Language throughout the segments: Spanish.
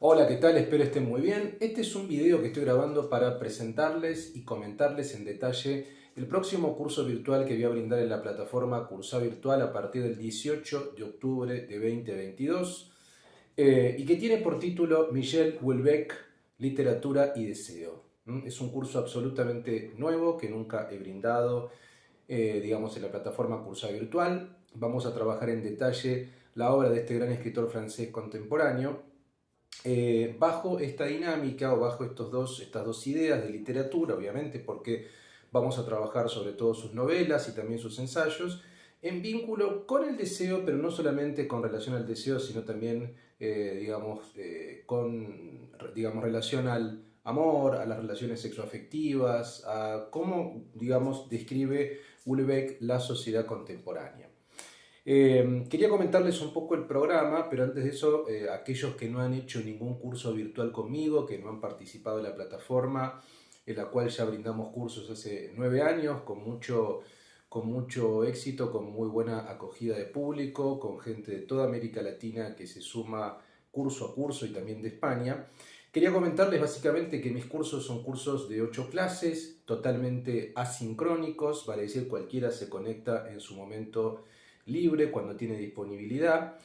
Hola, ¿qué tal? Espero estén muy bien. Este es un video que estoy grabando para presentarles y comentarles en detalle el próximo curso virtual que voy a brindar en la plataforma Cursa Virtual a partir del 18 de octubre de 2022 y que tiene por título Michel Houellebecq, Literatura y Deseo. Es un curso absolutamente nuevo que nunca he brindado, digamos, en la plataforma Cursa Virtual. Vamos a trabajar en detalle la obra de este gran escritor francés contemporáneo bajo esta dinámica o bajo estas dos ideas de literatura, obviamente, porque vamos a trabajar sobre todo sus novelas y también sus ensayos, en vínculo con el deseo, pero no solamente con relación al deseo, sino también, con relación al amor, a las relaciones sexoafectivas, a cómo, digamos, describe Houellebecq la sociedad contemporánea. Quería comentarles un poco el programa, pero antes de eso, aquellos que no han hecho ningún curso virtual conmigo, que no han participado en la plataforma, en la cual ya brindamos cursos hace 9 años, con mucho éxito, con muy buena acogida de público, con gente de toda América Latina que se suma curso a curso y también de España. Quería comentarles básicamente que mis cursos son cursos de 8 clases, totalmente asincrónicos, vale decir, cualquiera se conecta en su momento libre cuando tiene disponibilidad.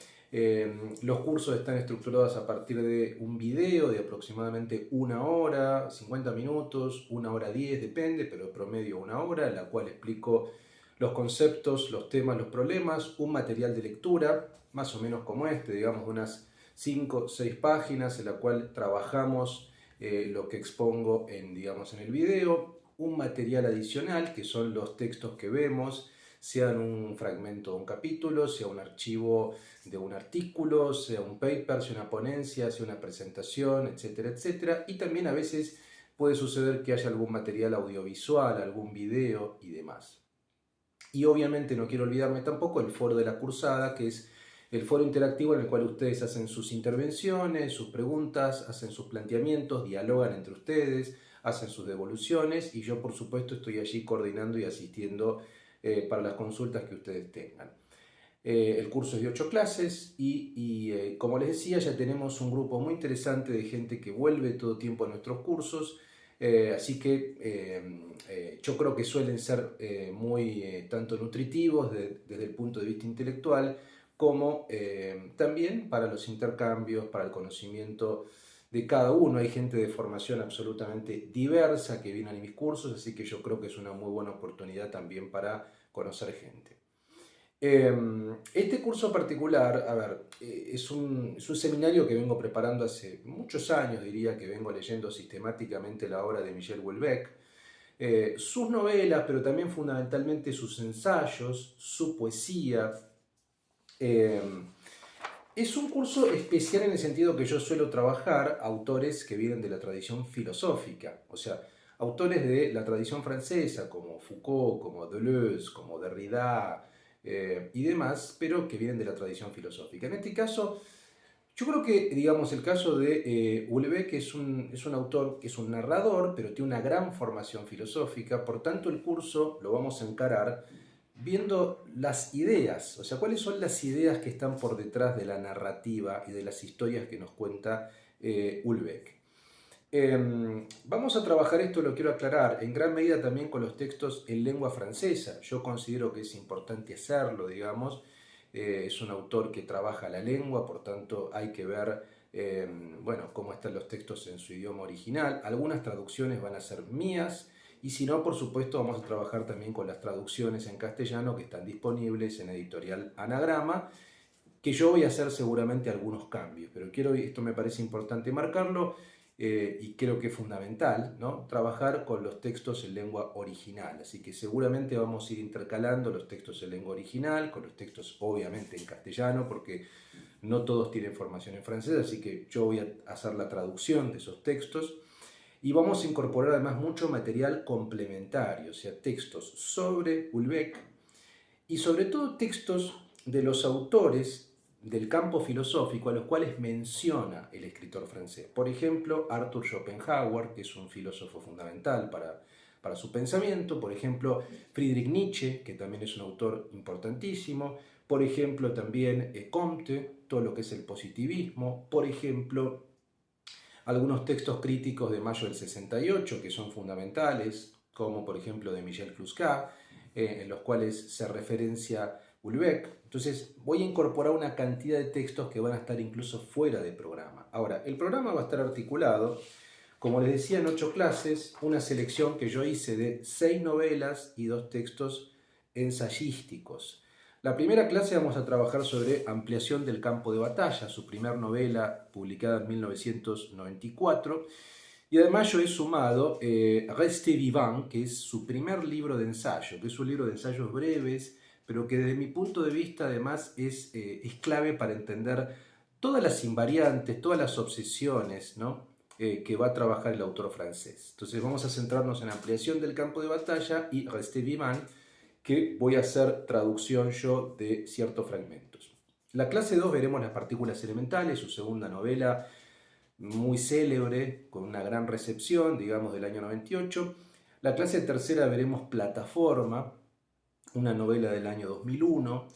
Los cursos están estructurados a partir de un video de aproximadamente 1 hora, 50 minutos, 1 hora 10, depende, pero promedio 1 hora, en la cual explico los conceptos, los temas, los problemas, un material de lectura, más o menos como este, digamos unas 5 o 6 páginas, en la cual trabajamos lo que expongo digamos, en el video, un material adicional, que son los textos que vemos, sean un fragmento de un capítulo, sea un archivo de un artículo, sea un paper, sea una ponencia, sea una presentación, etcétera, etcétera. Y también a veces puede suceder que haya algún material audiovisual, algún video y demás. Y obviamente no quiero olvidarme tampoco el foro de la cursada, que es el foro interactivo en el cual ustedes hacen sus intervenciones, sus preguntas, hacen sus planteamientos, dialogan entre ustedes, hacen sus devoluciones y yo por supuesto estoy allí coordinando y asistiendo para las consultas que ustedes tengan. El curso es de 8 clases y como les decía, ya tenemos un grupo muy interesante de gente que vuelve todo tiempo a nuestros cursos, así que yo creo que suelen ser muy tanto nutritivos desde el punto de vista intelectual como también para los intercambios, para el conocimiento de cada uno. Hay gente de formación absolutamente diversa que viene a mis cursos, así que yo creo que es una muy buena oportunidad también para conocer gente. Este curso particular, a ver, es un seminario que vengo preparando hace muchos años, diría que vengo leyendo sistemáticamente la obra de Michel Houellebecq, sus novelas, pero también fundamentalmente sus ensayos, su poesía. Eh, es un curso especial en el sentido que yo suelo trabajar autores que vienen de la tradición filosófica, o sea, autores de la tradición francesa como Foucault, como Deleuze, como Derrida y demás, pero que vienen de la tradición filosófica. En este caso, yo creo que, digamos, el caso de Houellebecq es un autor que es un narrador, pero tiene una gran formación filosófica, por tanto el curso lo vamos a encarar viendo las ideas, o sea, cuáles son las ideas que están por detrás de la narrativa y de las historias que nos cuenta Houellebecq. Vamos a trabajar esto, lo quiero aclarar, en gran medida también con los textos en lengua francesa. Yo considero que es importante hacerlo, digamos. Es un autor que trabaja la lengua, por tanto hay que ver bueno, cómo están los textos en su idioma original. Algunas traducciones van a ser mías y si no, por supuesto, vamos a trabajar también con las traducciones en castellano que están disponibles en Editorial Anagrama, que yo voy a hacer seguramente algunos cambios, pero esto me parece importante marcarlo y creo que es fundamental, ¿no? Trabajar con los textos en lengua original, así que seguramente vamos a ir intercalando los textos en lengua original con los textos obviamente en castellano, porque no todos tienen formación en francés, así que yo voy a hacer la traducción de esos textos y vamos a incorporar además mucho material complementario, o sea, textos sobre Houellebecq y sobre todo textos de los autores del campo filosófico a los cuales menciona el escritor francés. Por ejemplo, Arthur Schopenhauer, que es un filósofo fundamental para su pensamiento. Por ejemplo, Friedrich Nietzsche, que también es un autor importantísimo. Por ejemplo, también Comte, todo lo que es el positivismo. Por ejemplo, algunos textos críticos de mayo del 68 que son fundamentales, como por ejemplo de Michel Cluscat, en los cuales se referencia Houellebecq. Entonces voy a incorporar una cantidad de textos que van a estar incluso fuera del programa. Ahora, el programa va a estar articulado, como les decía, en 8 clases, una selección que yo hice de 6 novelas y 2 textos ensayísticos. La primera clase vamos a trabajar sobre Ampliación del campo de batalla, su primer novela publicada en 1994. Y además yo he sumado Rester Vivant, que es su primer libro de ensayo, que es un libro de ensayos breves, pero que desde mi punto de vista además es clave para entender todas las invariantes, todas las obsesiones, ¿no? Que va a trabajar el autor francés. Entonces vamos a centrarnos en Ampliación del campo de batalla y Rester Vivant, que voy a hacer traducción yo de ciertos fragmentos. La clase 2 veremos Las partículas elementales, su segunda novela, muy célebre, con una gran recepción, digamos, del año 98. La clase tercera veremos Plataforma, una novela del año 2001.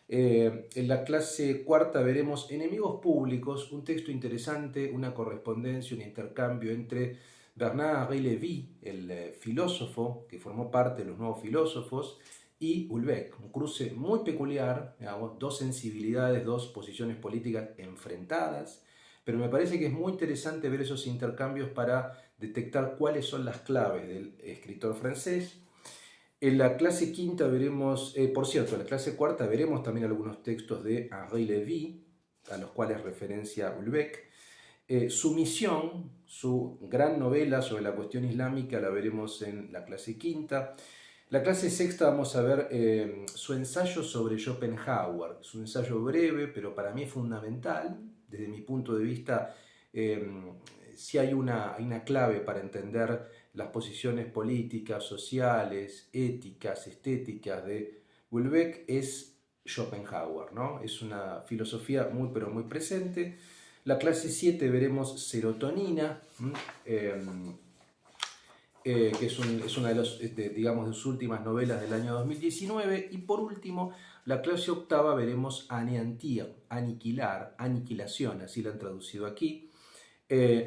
En la clase cuarta veremos Enemigos públicos, un texto interesante, una correspondencia, un intercambio entre Bernard-Henri Lévy, el filósofo que formó parte de los nuevos filósofos, y Houellebecq, un cruce muy peculiar, digamos, dos sensibilidades, dos posiciones políticas enfrentadas, pero me parece que es muy interesante ver esos intercambios para detectar cuáles son las claves del escritor francés. En la clase quinta veremos, por cierto, en la clase cuarta veremos también algunos textos de Henri Lévy, a los cuales referencia Houellebecq. Su misión, su gran novela sobre la cuestión islámica, la veremos en la clase quinta. La clase sexta vamos a ver su ensayo sobre Schopenhauer. Es un ensayo breve, pero para mí es fundamental. Desde mi punto de vista, si hay una clave para entender las posiciones políticas, sociales, éticas, estéticas de Houellebecq, es Schopenhauer, ¿no? Es una filosofía muy, pero muy presente. La clase 7 veremos Serotonina, que es una digamos, de sus últimas novelas del año 2019. Y por último, la clase octava veremos Anéantir, aniquilar, aniquilación, así la han traducido aquí.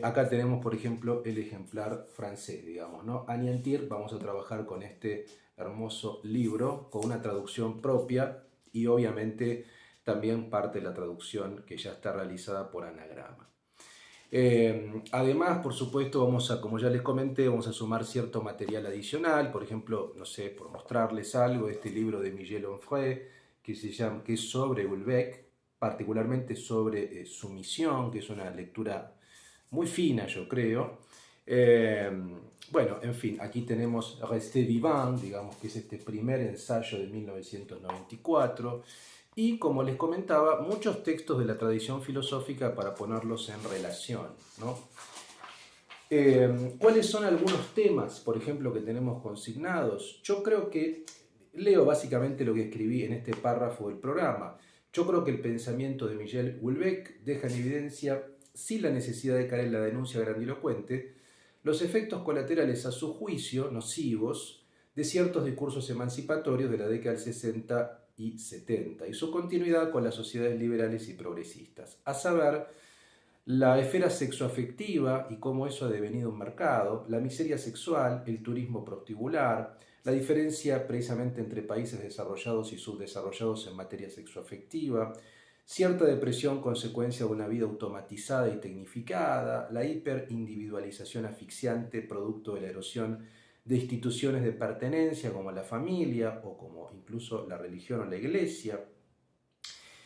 Acá tenemos, por ejemplo, el ejemplar francés, digamos, ¿no? Anéantir, vamos a trabajar con este hermoso libro, con una traducción propia y obviamente también parte de la traducción que ya está realizada por Anagrama. Además, por supuesto, como ya les comenté, vamos a sumar cierto material adicional, por ejemplo, no sé, por mostrarles algo, este libro de Miguel Onfray, que es sobre Houellebecq, particularmente sobre su misión, que es una lectura muy fina, yo creo. Bueno, en fin, aquí tenemos Rester Vivant, digamos que es este primer ensayo de 1994, y como les comentaba, muchos textos de la tradición filosófica para ponerlos en relación, ¿no? ¿Cuáles son algunos temas, por ejemplo, que tenemos consignados? Yo creo que leo básicamente lo que escribí en este párrafo del programa. Yo creo que el pensamiento de Michel Houellebecq deja en evidencia, sin la necesidad de caer en la denuncia grandilocuente, los efectos colaterales a su juicio nocivos de ciertos discursos emancipatorios de la década del 60 y 70 y su continuidad con las sociedades liberales y progresistas, a saber, la esfera sexoafectiva y cómo eso ha devenido un mercado, la miseria sexual, el turismo prostibular, la diferencia precisamente entre países desarrollados y subdesarrollados en materia sexoafectiva, cierta depresión consecuencia de una vida automatizada y tecnificada, la hiperindividualización asfixiante producto de la erosión de instituciones de pertenencia como la familia o como incluso la religión o la iglesia,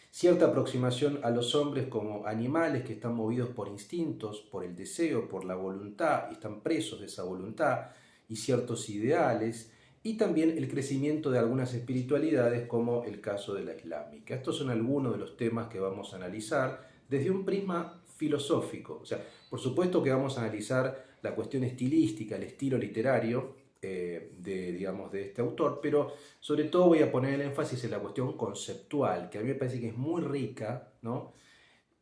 cierta aproximación a los hombres como animales que están movidos por instintos, por el deseo, por la voluntad, y están presos de esa voluntad y ciertos ideales, y también el crecimiento de algunas espiritualidades como el caso de la islámica. Estos son algunos de los temas que vamos a analizar desde un prisma filosófico. O sea, por supuesto que vamos a analizar la cuestión estilística, el estilo literario digamos, de este autor, pero sobre todo voy a poner el énfasis en la cuestión conceptual, que a mí me parece que es muy rica, ¿no?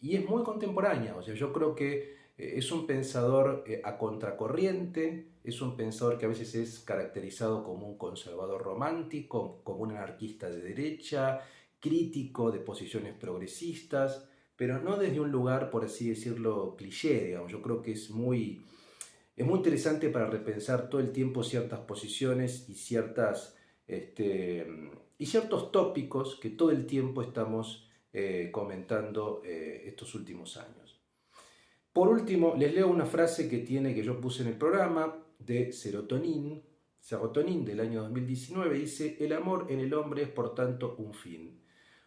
Y es muy contemporánea. O sea, yo creo que es un pensador a contracorriente, es un pensador que a veces es caracterizado como un conservador romántico, como un anarquista de derecha, crítico de posiciones progresistas, pero no desde un lugar, por así decirlo, cliché, digamos. Yo creo que es muy interesante para repensar todo el tiempo ciertas posiciones y ciertos tópicos que todo el tiempo estamos comentando estos últimos años. Por último, les leo una frase que yo puse en el programa de Serotonin del año 2019, dice: el amor en el hombre es por tanto un fin,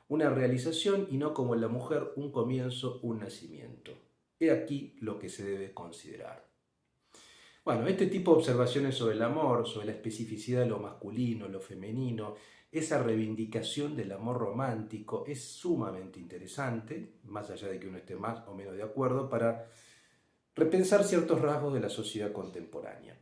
una realización y no como en la mujer un comienzo, un nacimiento. He aquí lo que se debe considerar. Bueno, este tipo de observaciones sobre el amor, sobre la especificidad de lo masculino, lo femenino, esa reivindicación del amor romántico es sumamente interesante, más allá de que uno esté más o menos de acuerdo, para repensar ciertos rasgos de la sociedad contemporánea.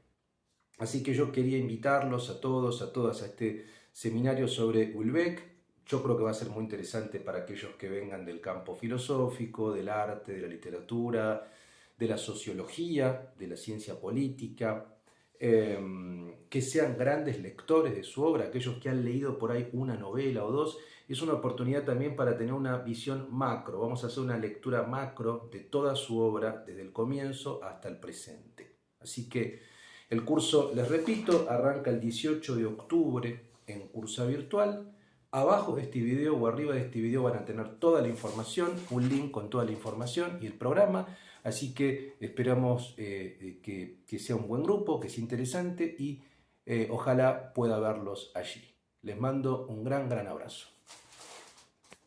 Así que yo quería invitarlos a todos, a todas a este seminario sobre Houellebecq. Yo creo que va a ser muy interesante para aquellos que vengan del campo filosófico, del arte, de la literatura, de la sociología, de la ciencia política, que sean grandes lectores de su obra, aquellos que han leído por ahí una novela o dos. Es una oportunidad también para tener una visión macro. Vamos a hacer una lectura macro de toda su obra, desde el comienzo hasta el presente. Así que el curso, les repito, arranca el 18 de octubre en Cursa Virtual. Abajo de este video o arriba de este video van a tener toda la información, un link con toda la información y el programa. Así que esperamos que sea un buen grupo, que sea interesante y ojalá pueda verlos allí. Les mando un gran abrazo.